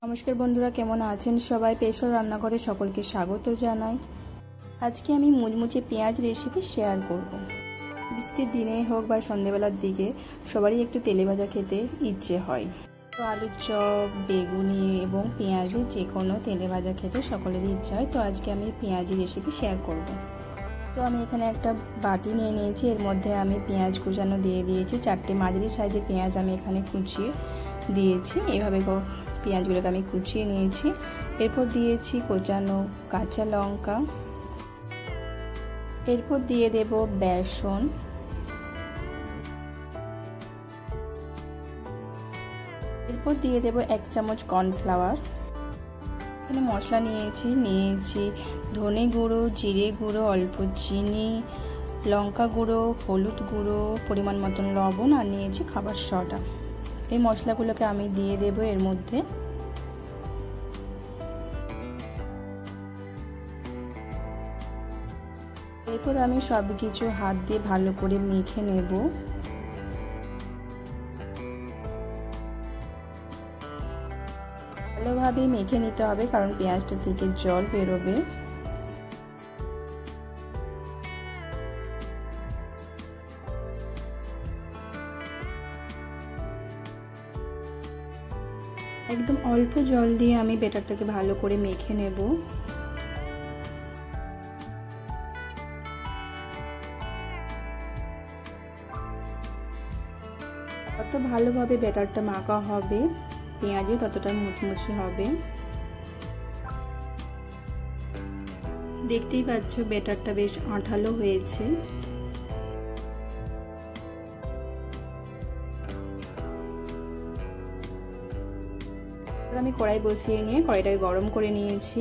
নমস্কার বন্ধুরা, কেমন আছেন সবাই? স্পেশাল রান্নাঘরে সকলকে স্বাগত জানাই। আজকে আমি মুচমুচে পেঁয়াজ রেসিপি শেয়ার করব। বৃষ্টির দিনে হোক বা সন্ধ্যেবেলার দিকে সবারই একটু তেলে ভাজা খেতে ইচ্ছে হয়। তো আলুর চপ, বেগুনি এবং পেঁয়াজের যে কোনো তেলে ভাজা খেতে সকলেরই ইচ্ছা হয়। তো আজকে আমি পেঁয়াজি রেসিপি শেয়ার করব। তো আমি এখানে একটা বাটি নিয়ে নিয়েছি, এর মধ্যে আমি পেঁয়াজ কুচানো দিয়ে দিয়েছি। 4টে মাঝারি সাইজের পেঁয়াজ আমি এখানে কুচিয়ে দিয়েছি। এইভাবে পেঁয়াজগুলোকে আমি কুচিয়ে নিয়েছি। এরপর দিয়েছি কোচানো কাঁচা লঙ্কা, এরপর দিয়ে দেব বেসন, এরপর দিয়ে দেব 1 চামচ কর্নফ্লাওয়ার। এখানে মশলা নিয়েছি ধনে গুঁড়ো, জিরে গুঁড়ো, অল্প চিনি, লঙ্কা গুঁড়ো, হলুদ গুঁড়ো, পরিমাণ মতন লবণ, আর নিয়েছি খাবার সোডা। এই মশলাগুলোকে আমি দিয়ে দেব এর মধ্যে। এরপর আমি সব কিছু হাত দিয়ে ভালো করে মেখে নেব। ভালোভাবে মেখে নিতে হবে, কারণ পেঁয়াজটা থেকে জল বেরোবে। একদম অল্প জল দিয়ে আমি ব্যাটারটাকে ভালো করে মেখে নেব। যত ভালোভাবে ব্যাটারটা মাখা হবে পেঁয়াজে ততটা মুচমুচে হবে। দেখতেই পাচ্ছ ব্যাটারটা বেশ আঠালো হয়েছে। আমি কড়াই বসিয়ে নিয়ে কড়াইটাকে গরম করে নিয়েছি।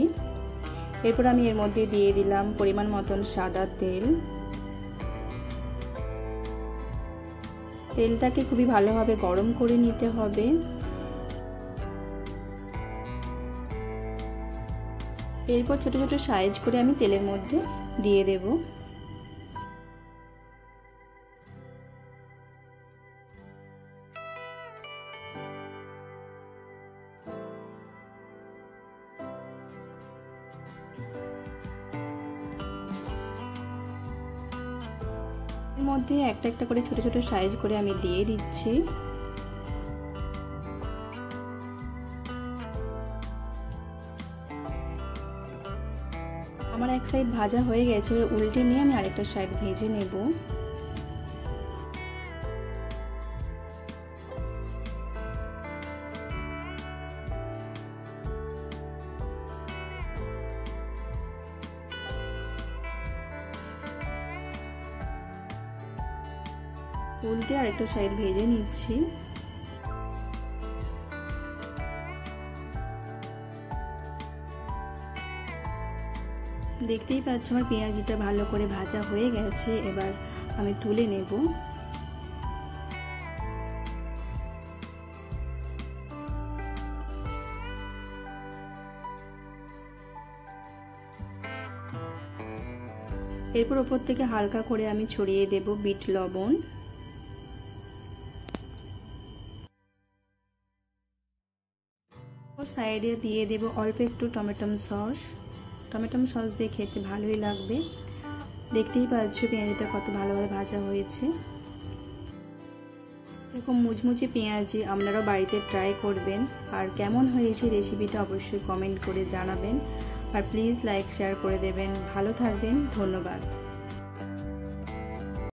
এরপর আমি এর মধ্যে দিয়ে দিলাম পরিমাণ মতন সাদা তেল। তেলটাকে খুবই ভালোভাবে গরম করে নিতে হবে। এরপর ছোট ছোট সাইজ করে আমি তেলের মধ্যে দিয়ে দেব। এর মধ্যে একটা একটা করে ছোট ছোট সাইজ করে আমি দিয়ে দিচ্ছি। আমার এক সাইড ভাজা হয়ে গেছে, উল্টে নিয়ে আমি আরেকটা সাইড ভেজে নেব। উল্টে আরেকটা সাইড ভেজে নিচ্ছি। দেখতেই পাচ্ছ আমার পেঁয়াজিটা ভালো করে ভাজা হয়ে গেছে। এবার আমি তুলে নেব। এরপর ওপর থেকে হালকা করে আমি ছড়িয়ে দেব বিট লবণ। সাইডে দিয়ে দেব অল্প একটু টমেটো সস দিয়ে খেতে ভালোই লাগবে। দেখতেই পাচ্ছ পেঁয়াজিটা কত ভালোভাবে ভাজা হয়েছে। এরকম মুচমুচে পেঁয়াজি আপনারাও বাড়িতে ট্রাই করবেন। আর কেমন হয়েছে রেসিপিটা অবশ্যই কমেন্ট করে জানাবেন। আর প্লিজ লাইক শেয়ার করে দেবেন। ভালো থাকবেন, ধন্যবাদ।